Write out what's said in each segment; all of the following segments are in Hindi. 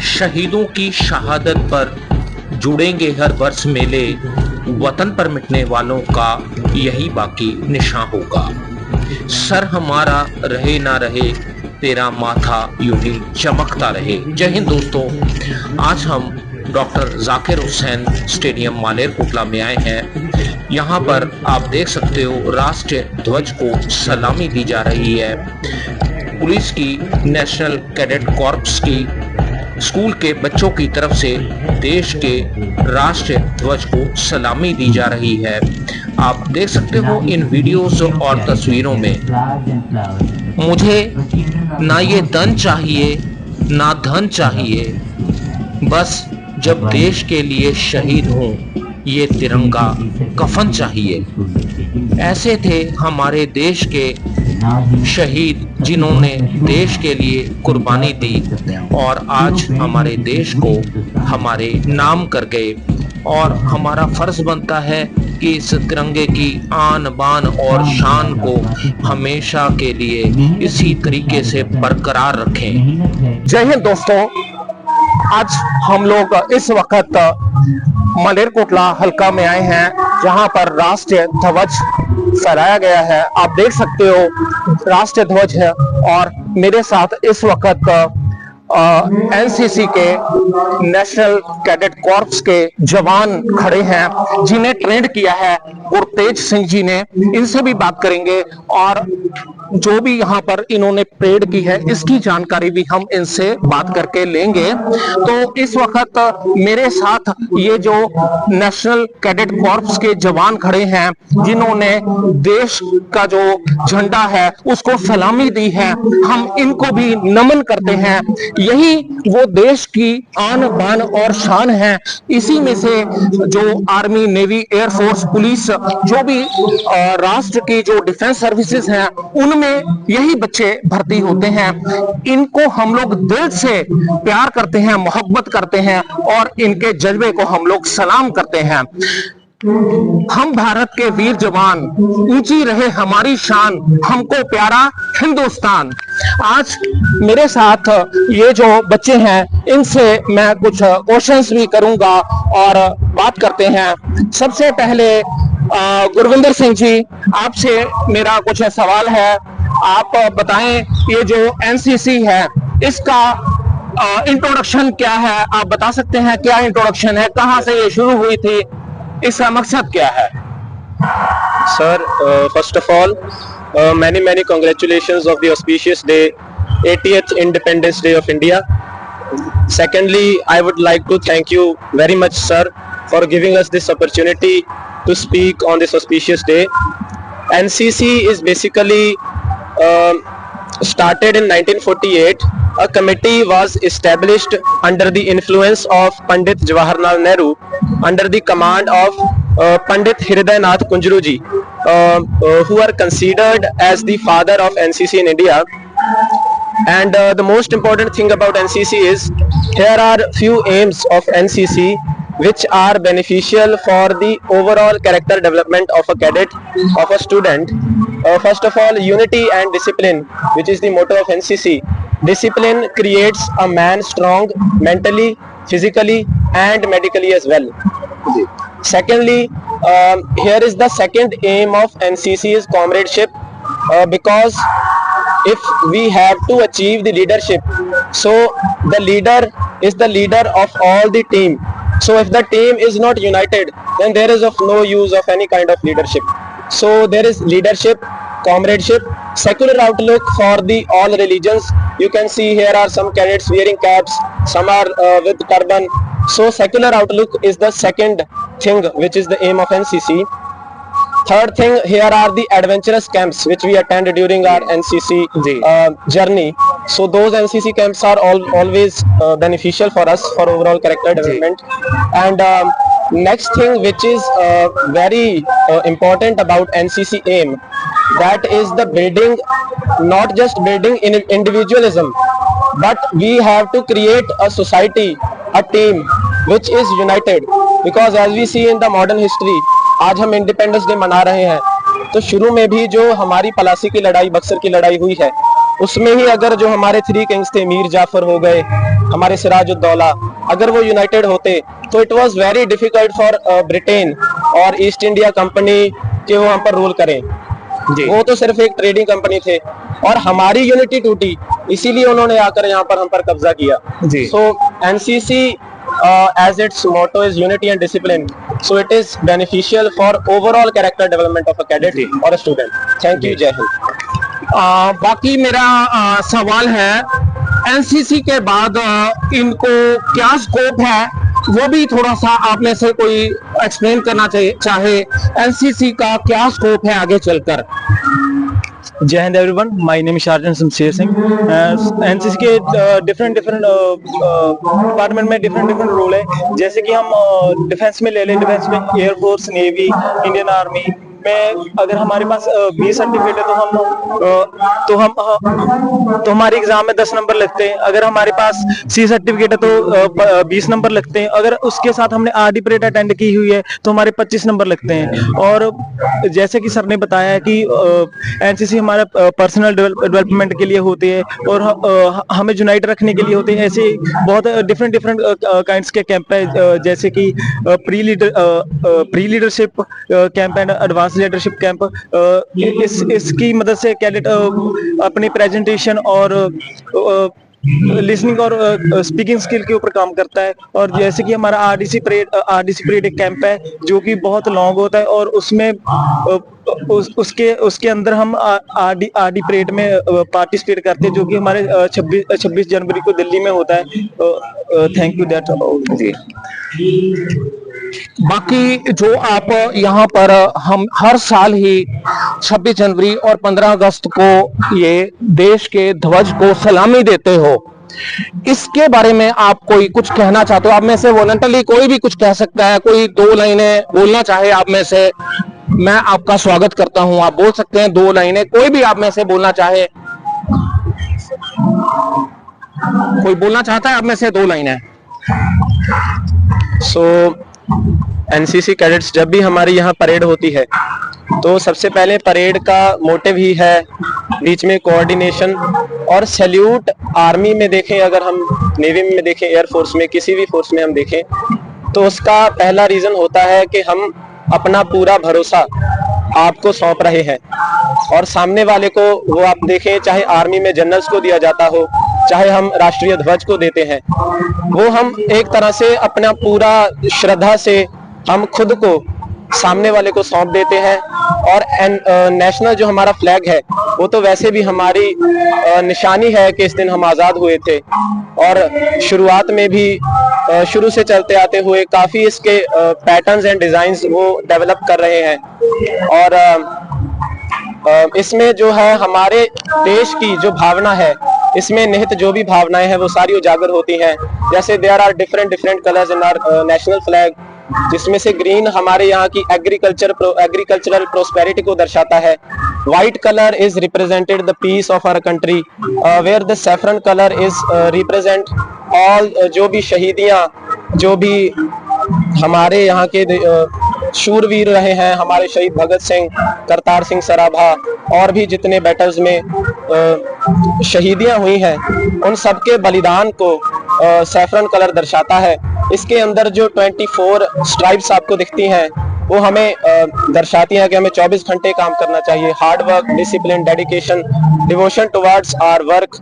शहीदों की शहादत पर जुड़ेंगे हर वर्ष मेले, वतन पर मिटने वालों का यही बाकी निशान होगा। सर हमारा रहे ना रहे, तेरा माथा यूं ही चमकता रहे। जय हिंद दोस्तों, आज हम डॉक्टर जाकिर हुसैन स्टेडियम मालेरकोटला में आए हैं। यहाँ पर आप देख सकते हो राष्ट्रीय ध्वज को सलामी दी जा रही है। पुलिस की, नेशनल कैडेट कॉर्प्स की, स्कूल के बच्चों की तरफ से देश के राष्ट्रीय ध्वज को सलामी दी जा रही है। आप देख सकते हो इन वीडियोस और तस्वीरों में। मुझे ना ये धन चाहिए ना धन चाहिए, बस जब देश के लिए शहीद हूँ ये तिरंगा कफन चाहिए। ऐसे थे हमारे देश के शहीद जिन्होंने देश के लिए कुर्बानी दी और आज हमारे देश को हमारे नाम कर गए। और हमारा फर्ज बनता है कि इस तिरंगे की आन बान और शान को हमेशा के लिए इसी तरीके से बरकरार रखें। जय हिंद दोस्तों, आज हम लोग इस वक्त मालेरकोटला हल्का में आए हैं जहां पर राष्ट्रीय ध्वज फहराया गया है। आप देख सकते हो राष्ट्रीय ध्वज है और मेरे साथ इस वक्त एनसीसी के, नेशनल कैडेट कॉर्प्स के जवान खड़े हैं जिन्हें ट्रेंड किया है गुरतेज सिंह जी ने। इनसे भी बात करेंगे और जो भी यहाँ पर इन्होंने परेड की है इसकी जानकारी भी हम इनसे बात करके लेंगे। तो इस वक्त मेरे साथ ये जो नेशनल कैडेट कॉर्प्स के जवान खड़े हैं जिन्होंने देश का जो झंडा है उसको सलामी दी है, हम इनको भी नमन करते हैं। यही वो देश की आन बान और शान है। इसी में से जो आर्मी, नेवी, एयरफोर्स, पुलिस, जो भी राष्ट्र की जो डिफेंस सर्विसेज हैं उनमें यही बच्चे भर्ती होते हैं। इनको हम लोग दिल से प्यार करते हैं, मोहब्बत करते हैं और इनके जज्बे को हम लोग सलाम करते हैं। हम भारत के वीर जवान, ऊंची रहे हमारी शान, हमको प्यारा हिंदुस्तान। आज मेरे साथ ये जो बच्चे हैं इनसे मैं कुछ क्वेश्चंस भी करूंगा और बात करते हैं। सबसे पहले गुरविंदर सिंह जी, आपसे मेरा कुछ सवाल है। आप बताएं ये जो एनसीसी है इसका इंट्रोडक्शन क्या है? आप बता सकते हैं क्या इंट्रोडक्शन है, कहां से ये शुरू हुई थी, इसका मकसद क्या है? Sir, first of all, many congratulations of the auspicious day, 80th Independence Day of India. Secondly, I would like to thank you very much, sir, for giving us this opportunity to speak on this auspicious day. NCC is basically started in 1948. A committee was established under the influence of Pandit Jawaharlal Nehru under the command of Pandit Hridaynath Kunjru ji, who are considered as the father of NCC in India. And the most important thing about NCC is here are few aims of NCC which are beneficial for the overall character development of a cadet, of a student. First of all, unity and discipline, which is the motto of NCC. Discipline creates a man strong mentally, physically and medically as well. Secondly, here is the second aim of NCC is comradeship, because if we have to achieve the leadership, so the leader is the leader of all the team. So if the team is not united, then there is of no use of any kind of leadership. So there is leadership, comradeship, secular outlook for the all religions. You can see here are some cadets wearing caps, some are with turban. So secular outlook is the second thing which is the aim of NCC. Third thing, here are the adventurous camps which we attend during our NCC journey. So those NCC camps are always beneficial for us for overall character development. And next thing which is very important about NCC aim, that is the building, not just building in individualism, but we have to create a society, a team which is united. Because as we see in the modern history, आज हम इंडिपेंडेंस डे मना रहे हैं, तो शुरू में भी जो हमारी पलासी की लड़ाई, बक्सर की लड़ाई हुई है, उसमें ही अगर जो हमारे 3 किंग्स थे, मीर जाफर हो गए, हमारे सिराजुद्दौला, अगर वो यूनाइटेड होते तो it was very difficult for Britain और ईस्ट इंडिया कंपनी के वो हम पर रूल करें। वो तो सिर्फ एक ट्रेडिंग कंपनी थे और हमारी यूनिटी टूटी, इसीलिए उन्होंने आकर यहाँ पर हम पर कब्जा किया। सो NCC as its motto is unity and discipline, so it is beneficial for overall character development of a cadet or a student. Thank you. जय हिंद। बाकी मेरा सवाल है, एनसीसी के बाद इनको क्या स्कोप है, वो भी थोड़ा सा आप में से कोई एक्सप्लेन करना चाहे एनसीसी का क्या स्कोप है आगे चलकर। जय हिंद everyone, my name is Sharjan Shamsher Singh. NCC के डिफरेंट डिपार्टमेंट में डिफरेंट रोल है। जैसे कि हम डिफेंस में ले लें, डिफेंस में एयरफोर्स, नेवी, इंडियन आर्मी में अगर हमारे पास 20 सर्टिफिकेट है तो हमारे एग्जाम में 10 नंबर लगते हैं। अगर हमारे पास सी सर्टिफिकेट है तो 20 नंबर लगते हैं। अगर उसके साथ हमने आरडी परेड अटेंड की हुई है तो हमारे 25 नंबर लगते हैं। और जैसे कि सर ने बताया है कि एनसीसी हमारा पर्सनल डेवलपमेंट के लिए होती है और हमें यूनाइट रखने के लिए होते हैं। ऐसे बहुत डिफरेंट काइंड्स के कैंप है, जैसे कि pre leadership camp and advance leadership camp. इसकी मदद से कैडेट अपनी प्रेजेंटेशन और लिसनिंग और स्पीकिंग स्किल के ऊपर काम करता है। और जैसे कि हमारा आरडीसी परेड एक कैंप है जो कि बहुत लॉन्ग होता है और उसमें उसके अंदर हम आरडी परेड में पार्टिसिपेट करते हैं, जो कि हमारे 26 जनवरी को दिल्ली में होता है। Thank you that. बाकी जो आप यहाँ पर हम हर साल ही 26 जनवरी और 15 अगस्त को ये देश के ध्वज को सलामी देते हो, इसके बारे में आप कोई कुछ कहना चाहते हो? आप में से वॉलंटरली कोई भी कुछ कह सकता है, कोई 2 लाइनें बोलना चाहे आप में से, मैं आपका स्वागत करता हूं। आप बोल सकते हैं 2 लाइनें, कोई भी आप में से बोलना चाहे। कोई बोलना चाहता है आप में से 2 लाइनें? सो एनसीसी कैडेट्स जब भी हमारी यहाँ परेड होती है तो सबसे पहले परेड का मोटिव ही है बीच में कोऑर्डिनेशन और सैल्यूट। आर्मी में देखें, अगर हम नेवी में देखें, एयरफोर्स में, किसी भी फोर्स में हम देखें तो उसका पहला रीजन होता है कि हम अपना पूरा भरोसा आपको सौंप रहे हैं और सामने वाले को, वो आप देखें चाहे आर्मी में जनरल्स को दिया जाता हो, चाहे हम राष्ट्रीय ध्वज को देते हैं, वो हम एक तरह से अपना पूरा श्रद्धा से हम खुद को सामने वाले को सौंप देते हैं। और नेशनल जो हमारा फ्लैग है वो तो वैसे भी हमारी निशानी है कि इस दिन हम आजाद हुए थे और शुरुआत में भी शुरू से चलते आते हुए काफी इसके पैटर्न्स एंड डिजाइन्स वो डेवलप कर रहे हैं। और इसमें जो है हमारे देश की जो भावना है, इसमें निहित जो भी भावनाएं हैं वो सारी उजागर होती हैं। जैसे there are different colours in our national flag, जिसमें से ग्रीन हमारे यहाँ की एग्रीकल्चरल प्रोस्पेरिटी को दर्शाता है। White colour is represented the peace of our country, where the saffron colour is represent all जो भी शहीदियां, जो भी हमारे यहाँ के शूरवीर रहे हैं, हमारे शहीद भगत सिंह, करतार सिंह सराभा और भी जितने बैटल्स में शहीदियां हुई हैं, उन सबके बलिदान को सैफरन कलर दर्शाता है। इसके अंदर जो 24 स्ट्राइप्स आपको दिखती हैं वो हमें दर्शाती हैं कि हमें 24 घंटे काम करना चाहिए। Hard work, discipline, dedication, devotion towards our work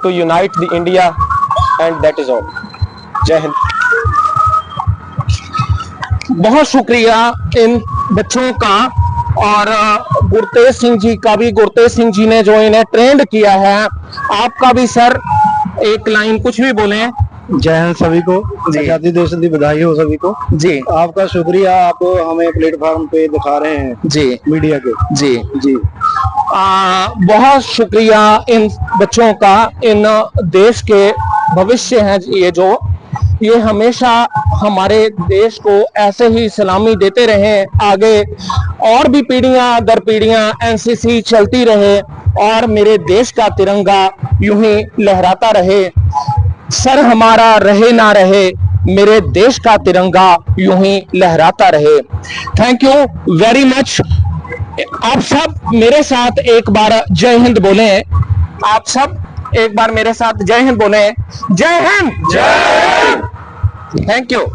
to unite the India and that is all. जय हिंद। बहुत शुक्रिया इन बच्चों का और गुरतेज सिंह जी का भी। गुरतेज सिंह जी ने जो इन्हें ट्रेंड किया है। आपका भी सर 1 लाइन कुछ भी बोलें। जय हिंद सभी को, आजादी दिवस की बधाई हो सभी को। जी, आपका शुक्रिया, आप हमें प्लेटफॉर्म पे दिखा रहे हैं जी मीडिया के। जी जी बहुत शुक्रिया इन बच्चों का। इन देश के भविष्य हैं ये हमेशा हमारे देश को ऐसे ही सलामी देते रहे आगे, और भी पीढ़ियां दर पीढ़ियां एनसीसी चलती रहे और मेरे देश का तिरंगा यूं ही लहराता रहे। सर हमारा रहे ना रहे, मेरे देश का तिरंगा यूं ही लहराता रहे। Thank you very much. आप सब मेरे साथ एक बार जय हिंद बोलें। आप सब एक बार मेरे साथ जय हिंद बोले। जय हिंद। Thank you.